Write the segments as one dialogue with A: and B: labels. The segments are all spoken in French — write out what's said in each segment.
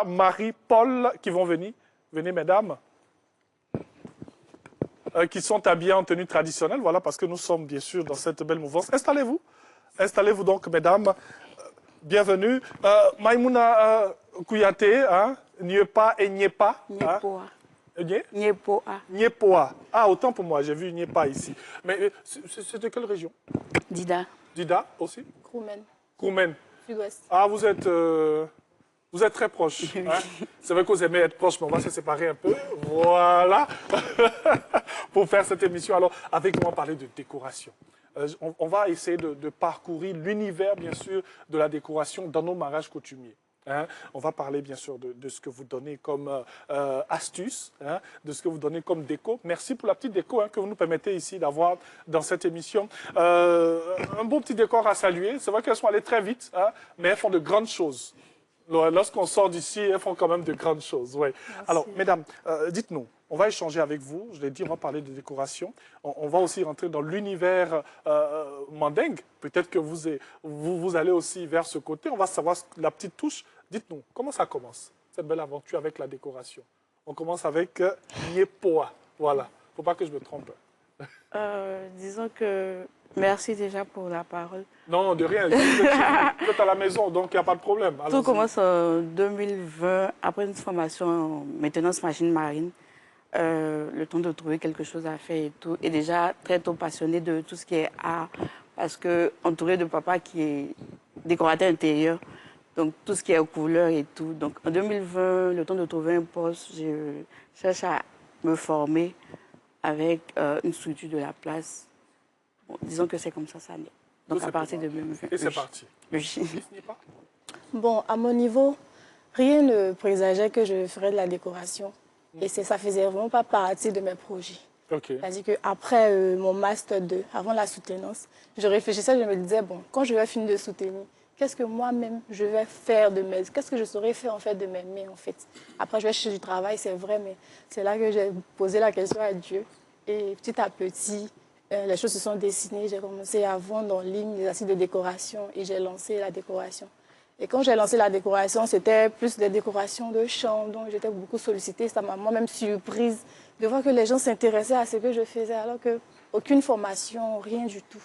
A: pas Marie, Paul qui vont venir. Venez, mesdames. Qui sont habillés en tenue traditionnelle, voilà, parce que nous sommes bien sûr dans cette belle mouvance. Installez-vous. Installez-vous donc, mesdames. Bienvenue. Maïmouna Kouyaté, hein, Niepa et Niepa.
B: Niepoa.
A: Niepoa. Niepoa. Ah, autant pour moi, j'ai vu Niepa ici. Mais c'est de quelle région?
B: Dida.
A: Dida aussi?
C: Kroumen.
A: Kroumen.
C: Sud-Ouest.
A: Ah, vous êtes très proches. Hein? C'est vrai que vous aimez être proches, mais on va se séparer un peu. Voilà. Pour faire cette émission. Alors, avec moi, on va parler de décoration. On va essayer de parcourir l'univers, bien sûr, de la décoration dans nos mariages coutumiers. Hein? On va parler, bien sûr, de ce que vous donnez comme astuce, hein? De ce que vous donnez comme déco. Merci pour la petite déco, hein, que vous nous permettez ici d'avoir dans cette émission. Un beau petit décor à saluer. C'est vrai qu'elles sont allées très vite, hein, mais elles font de grandes choses. Lorsqu'on sort d'ici, elles font quand même de grandes choses. Ouais. Alors, mesdames, dites-nous, on va échanger avec vous. Je l'ai dit, on va parler de décoration. On va aussi rentrer dans l'univers mandingue. Peut-être que vous allez aussi vers ce côté. On va savoir la petite touche. Dites-nous, comment ça commence, cette belle aventure avec la décoration? On commence avec Niepoa. Voilà. Il ne faut pas que je me trompe.
B: Disons que... Merci déjà pour la parole.
A: Non, de rien. Vous êtes à la maison, donc il n'y a pas de problème.
B: Tout commence en 2020, après une formation en maintenance machine marine. Le temps de trouver quelque chose à faire et tout. Et déjà très tôt passionné de tout ce qui est art. Parce que entouré de papa qui est décorateur intérieur. Donc tout ce qui est aux couleurs et tout. Donc en 2020, le temps de trouver un poste, je cherche à me former avec une structure de la place. Bon, disons que c'est comme ça naît. Donc à partir de 2020.
A: Et c'est parti.
B: Oui.
C: Bon, à mon niveau, rien ne présageait que je ferais de la décoration. Et ça faisait vraiment pas partie de mes projets.
A: Okay.
C: C'est-à-dire qu'après mon Master 2, avant la soutenance, je réfléchissais, je me disais, bon, quand je vais finir de soutenir, qu'est-ce que moi-même je vais faire de mes... Qu'est-ce que je saurais faire en fait de mes mains en fait? Après, je vais chercher du travail, c'est vrai, mais c'est là que j'ai posé la question à Dieu. Et petit à petit, les choses se sont dessinées. J'ai commencé à vendre en ligne des assises de décoration et j'ai lancé la décoration. Et quand j'ai lancé la décoration, c'était plus des décorations de chambre, donc j'étais beaucoup sollicitée. Ça m'a moi-même surprise de voir que les gens s'intéressaient à ce que je faisais, alors qu'aucune formation, rien du tout.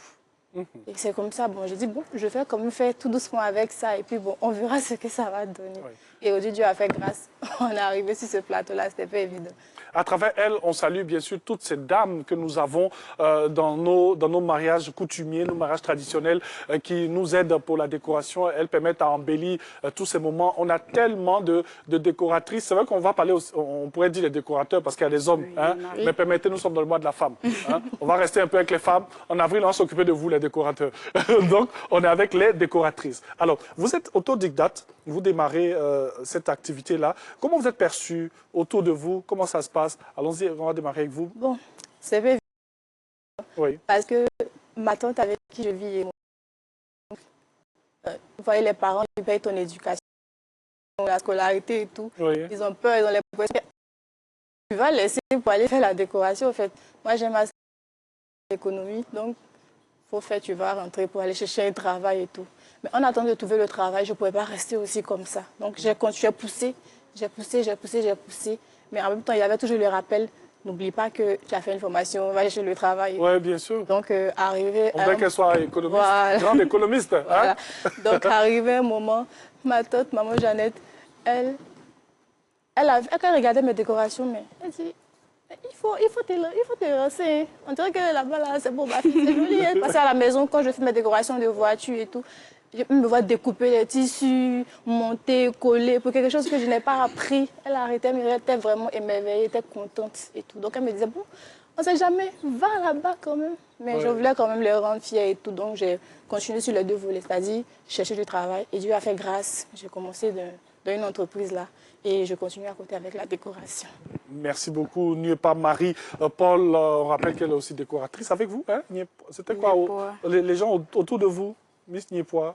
C: Et c'est comme ça, bon, j'ai dit, bon, je vais quand même faire tout doucement avec ça, et puis bon, on verra ce que ça va donner. Oui. Et aujourd'hui, Dieu a fait grâce. On est arrivé sur ce plateau-là, c'était pas évident.
A: À travers elle, on salue bien sûr toutes ces dames que nous avons dans nos mariages coutumiers, nos mariages traditionnels, qui nous aident pour la décoration. Elles permettent à embellir tous ces moments. On a tellement de décoratrices. C'est vrai qu'on va parler, on pourrait dire les décorateurs parce qu'il y a des hommes, oui, hein, mais permettez, nous sommes dans le mois de la femme. Hein. On va rester un peu avec les femmes. En avril, on va s'occuper de vous, les décorateurs. Donc, on est avec les décoratrices. Alors, vous êtes autodidacte, vous démarrez cette activité-là. Comment vous êtes perçu autour de vous? Comment ça se passe? Allons-y, on va démarrer avec vous.
C: Bon, c'est pas évident.
A: Oui.
C: Parce que ma tante avec qui je vis et moi, vous voyez, les parents, ils payent ton éducation, la scolarité et tout. Oui. Ils ont peur, ils ont les pressions. Tu vas laisser pour aller faire la décoration, en fait. Moi, j'aime assez l'économie, donc faut faire, tu vas rentrer pour aller chercher un travail et tout. Mais en attendant de trouver le travail, je ne pouvais pas rester aussi comme ça. Donc, j'ai continué à pousser, j'ai poussé. Mais en même temps, il y avait toujours le rappel, n'oublie pas que tu as fait une formation, va chercher le travail.
A: Oui, bien sûr.
C: Donc, arrivé...
A: On veut qu'elle soit économiste,
C: voilà.
A: Grande économiste. Hein?
C: Voilà. Donc, arrivé un moment, ma tante, maman Jeannette, elle regardait mes décorations, mais elle dit, il faut te lancer. On dirait que là-bas, là, c'est bon, ma fille, c'est joli. Elle passait à la maison, quand je fais mes décorations de voiture et tout, je me vois découper les tissus, monter, coller, pour quelque chose que je n'ai pas appris. Elle arrêtait, mais elle était vraiment émerveillée, elle était contente et tout. Donc elle me disait, bon, on ne sait jamais, va là-bas quand même. Mais ouais, je voulais quand même les rendre fiers et tout. Donc j'ai continué sur les deux volets, c'est-à-dire chercher du travail. Et Dieu a fait grâce. J'ai commencé dans une entreprise là et je continue à côté avec la décoration.
A: Merci beaucoup. Niepa Marie. Paul, on rappelle qu'elle est aussi décoratrice avec vous. Hein? C'était quoi les gens autour de vous, Miss Niepoa?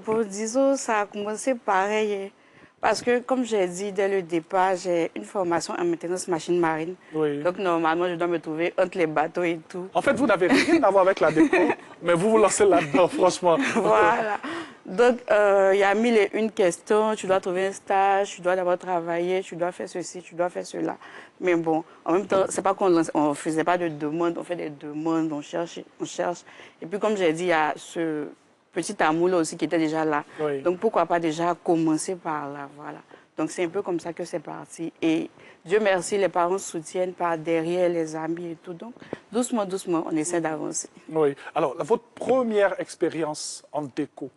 B: Bon, disons, ça a commencé pareil. Parce que, comme j'ai dit dès le départ, j'ai une formation en maintenance machine marine. Oui. Donc, normalement, je dois me trouver entre les bateaux et tout.
A: En fait, vous n'avez rien à voir avec la déco, mais vous vous lancez là-dedans, franchement.
B: Voilà. Donc, il y a mille et une questions. Tu dois trouver un stage, tu dois d'abord travailler, tu dois faire ceci, tu dois faire cela. Mais bon, en même temps, c'est pas qu'on ne faisait pas de demandes, on fait des demandes, on cherche, on cherche. Et puis, comme j'ai dit, il y a ce petit amour-là aussi qui était déjà là.
A: Oui.
B: Donc, pourquoi pas déjà commencer par là, voilà. Donc, c'est un peu comme ça que c'est parti. Et Dieu merci, les parents soutiennent par derrière, les amis et tout. Donc, doucement, doucement, on essaie d'avancer.
A: Oui. Alors, votre première expérience en déco,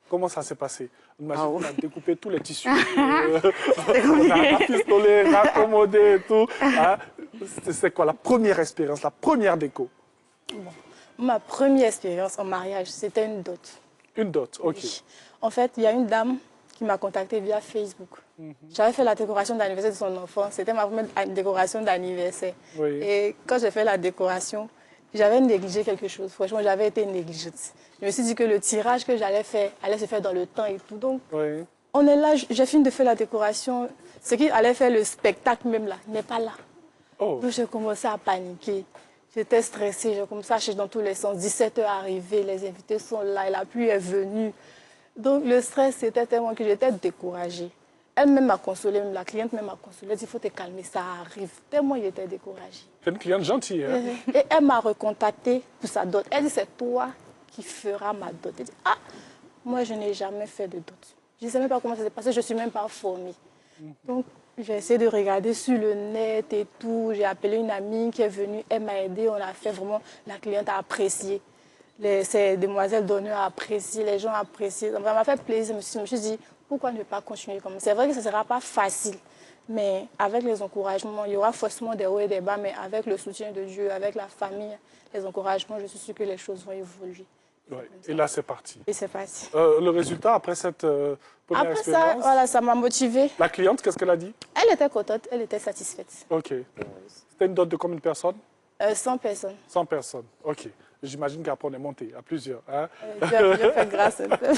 A: comment ça s'est passé? Imagine qu'on a découpé tous les tissus, on a rafistolé, raccommodé et tout. Hein? C'est quoi la première expérience, la première déco?
C: Bon. Ma première expérience en mariage, c'était une dot.
A: Une dot, ok.
C: Oui. En fait, il y a une dame qui m'a contactée via Facebook. J'avais fait la décoration d'anniversaire de son enfant. C'était ma première décoration d'anniversaire.
A: Oui.
C: Et quand j'ai fait la décoration, j'avais négligé quelque chose. Franchement, j'avais été négligente. Je me suis dit que le tirage que j'allais faire allait se faire dans le temps et tout. Donc,
A: Oui.
C: on est là, j'ai fini de faire la décoration. Ce qui allait faire le spectacle même là, n'est pas là.
A: Oh.
C: Donc, j'ai commencé à paniquer. J'étais stressée, j'ai commencé à chercher dans tous les sens. 17h arrivé, les invités sont là, et la pluie est venue. Donc, le stress, c'était tellement que j'étais découragée. Elle-même m'a consolée, même la cliente même m'a consolée. Elle dit, il faut te calmer, ça arrive. Tellement j'étais découragée.
A: C'est une cliente gentille. Hein?
C: Et elle m'a recontactée pour sa dot. Elle dit, c'est toi qui feras ma dot. Elle dit, ah, moi, je n'ai jamais fait de dot. Je ne sais même pas comment ça s'est passé, je ne suis même pas formée. Donc, j'ai essayé de regarder sur le net et tout. J'ai appelé une amie qui est venue, elle m'a aidée. On a fait vraiment, la cliente a apprécié. Ces demoiselles d'honneur ont apprécié, les gens ont apprécié. Donc, ça m'a fait plaisir. Je me suis dit, pourquoi ne pas continuer comme ça? C'est vrai que ce ne sera pas facile, mais avec les encouragements, il y aura forcément des hauts et des bas, mais avec le soutien de Dieu, avec la famille, les encouragements, je suis sûre que les choses vont évoluer.
A: Ouais. Et là, c'est parti.
C: Et c'est parti.
A: Le résultat, après cette première
C: Après ça,
A: expérience,
C: voilà, ça m'a motivée.
A: la cliente, qu'est-ce qu'elle a dit?
C: Elle était contente, elle était satisfaite.
A: Ok. C'était une dot de combien de personnes?
C: 100 personnes.
A: 100 personnes. Ok. J'imagine qu'après, on est monté à plusieurs. Hein?
C: Dieu fait grâce un peu.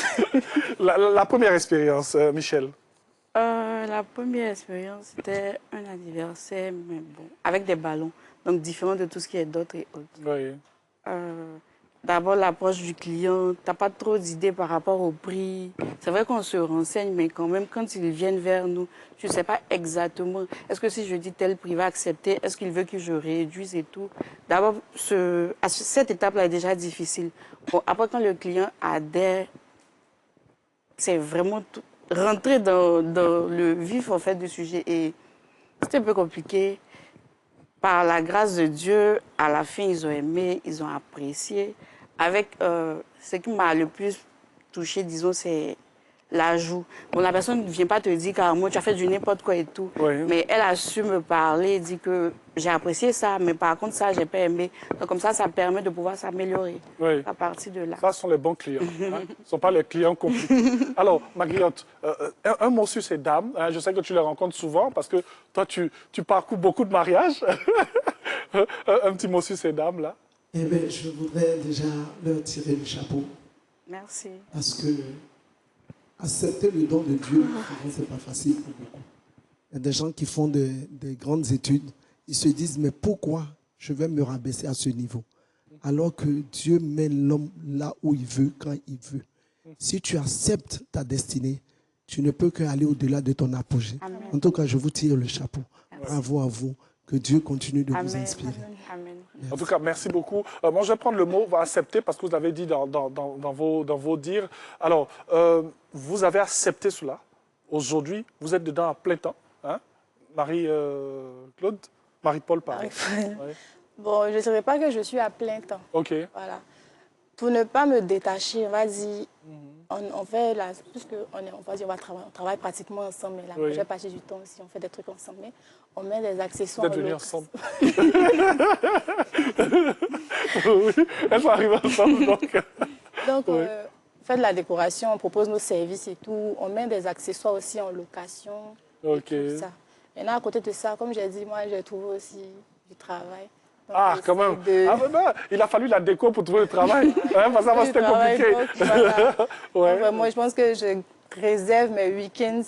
A: La première expérience, Michel?
B: La première expérience, c'était un anniversaire, mais bon, avec des ballons, donc différent de tout ce qui est d'autres et autres.
A: Oui.
B: D'abord, l'approche du client, tu n'as pas trop d'idées par rapport au prix. C'est vrai qu'on se renseigne, mais quand même, quand ils viennent vers nous, tu ne sais pas exactement, est-ce que si je dis tel prix va accepter, est-ce qu'il veut que je réduise et tout. D'abord, cette étape-là est déjà difficile. Bon, après, quand le client adhère, c'est vraiment rentrer dans le vif en fait, du sujet. Et c'était un peu compliqué. Par la grâce de Dieu, à la fin, ils ont aimé, ils ont apprécié. Avec ce qui m'a le plus touché, disons, c'est l'ajout. Bon, la personne ne vient pas te dire carrément, tu as fait du n'importe quoi et tout.
A: Oui.
B: Mais elle a su me parler, dit que j'ai apprécié ça, mais par contre, ça, j'ai pas aimé. Donc, comme ça permet de pouvoir s'améliorer
A: Oui.
B: à partir de là.
A: Ça, ce sont les bons clients. Hein? Ce ne sont pas les clients compliqués. Alors, Marguerite, un mot sur ces dames. Hein? Je sais que tu les rencontres souvent parce que toi, tu parcours beaucoup de mariages. Un petit mot sur ces dames-là.
D: Eh bien, je voudrais déjà leur tirer le chapeau.
B: Merci.
D: Parce que accepter le don de Dieu, ce n'est pas facile pour beaucoup. Il y a des gens qui font des grandes études. Ils se disent, mais pourquoi je vais me rabaisser à ce niveau? Alors que Dieu met l'homme là où il veut, quand il veut. Si tu acceptes ta destinée, tu ne peux qu'aller au-delà de ton apogée.
B: Amen.
D: En tout cas, je vous tire le chapeau.
B: Merci.
D: Bravo à vous. Que Dieu continue de vous
B: Amen.
D: inspirer.
B: Amen.
A: En tout cas, merci beaucoup. Moi, je vais prendre le mot « accepter » parce que vous avez dit dans vos dires. Alors, vous avez accepté cela. Aujourd'hui, vous êtes dedans à plein temps. Hein? Marie-Claude? Marie-Paul, pardon. Ouais.
C: Bon, je ne dirais pas que je suis à plein temps.
A: OK.
C: Voilà. Pour ne pas me détacher, on va dire, on fait la, puisque on travaille pratiquement ensemble, mais la majeure partie du temps aussi, on fait des trucs ensemble, mais on met des accessoires.
A: Vous êtes venus ensemble. Oui, elles sont arrivées ensemble, donc.
C: Donc, on fait de la décoration, on propose nos services et tout, on met des accessoires aussi en location.
A: OK.
C: Et tout ça. Maintenant, à côté de ça, comme j'ai dit, moi, j'ai trouvé aussi du travail. Donc,
A: Ah, quand même. Ah, ben, il a fallu la déco pour trouver le travail. Hein, parce que c'était compliqué.
C: Donc, voilà.
A: Ouais.
C: Donc, moi, je pense que je réserve mes week-ends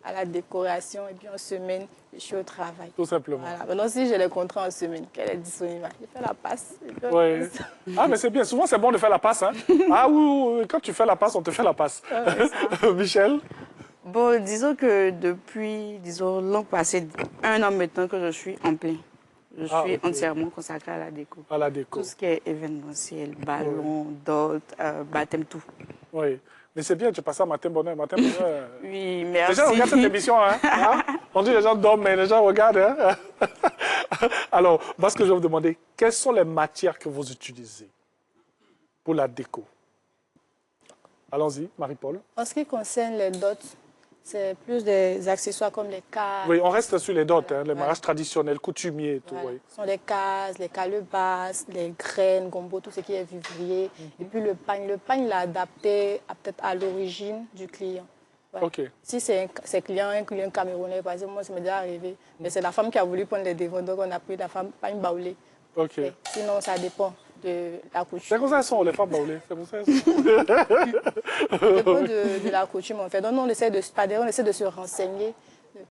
C: à la décoration et puis en semaine, je suis au travail.
A: Tout simplement.
C: Voilà. Maintenant, si j'ai les contrats en semaine, qu'elle est disponible, je fais la passe.
A: Oui. Ah, mais c'est bien. Souvent, c'est bon de faire la passe. Hein. Ah oui, quand tu fais la passe, on te fait la passe. Michel?
B: Bon, disons que depuis, l'an passé, 1 an maintenant que je suis en plein. Je suis entièrement consacrée à la déco.
A: À la déco.
B: Tout ce qui est événementiel, ballon, dot, baptême, tout.
A: Oui. Mais c'est bien, tu passes ça matin bonheur. Matin bonheur.
B: Oui, merci.
A: Les gens regardent cette émission. Hein? On dit les gens dorment, mais les gens regardent. Hein? Alors, moi, ce que je vais vous demander, quelles sont les matières que vous utilisez pour la déco? Allons-y, Marie-Paul.
C: En ce qui concerne les dots, c'est plus des accessoires comme les cases.
A: Oui, on reste sur les dots, hein, les
C: Voilà.
A: mariages traditionnels, coutumiers et tout.
C: Voilà.
A: Oui.
C: Ce sont les cases, les calebasses, les graines, gombo, tout ce qui est vivrier. Et puis le pagne. Le pagne, il est adapté peut-être à l'origine du client. Voilà.
A: OK.
C: Si c'est un client camerounais, par exemple, moi, ça m'est déjà arrivé. Mais c'est la femme qui a voulu prendre les devants, donc on a pris la femme pagne baoulé.
A: OK.
C: Et sinon, ça dépend de la coutume.
A: C'est comme ça elles sont, les femmes baoulées. C'est comme ça elles sont.
C: Ça dépend de la coutume, en fait. Donc, on essaie de se renseigner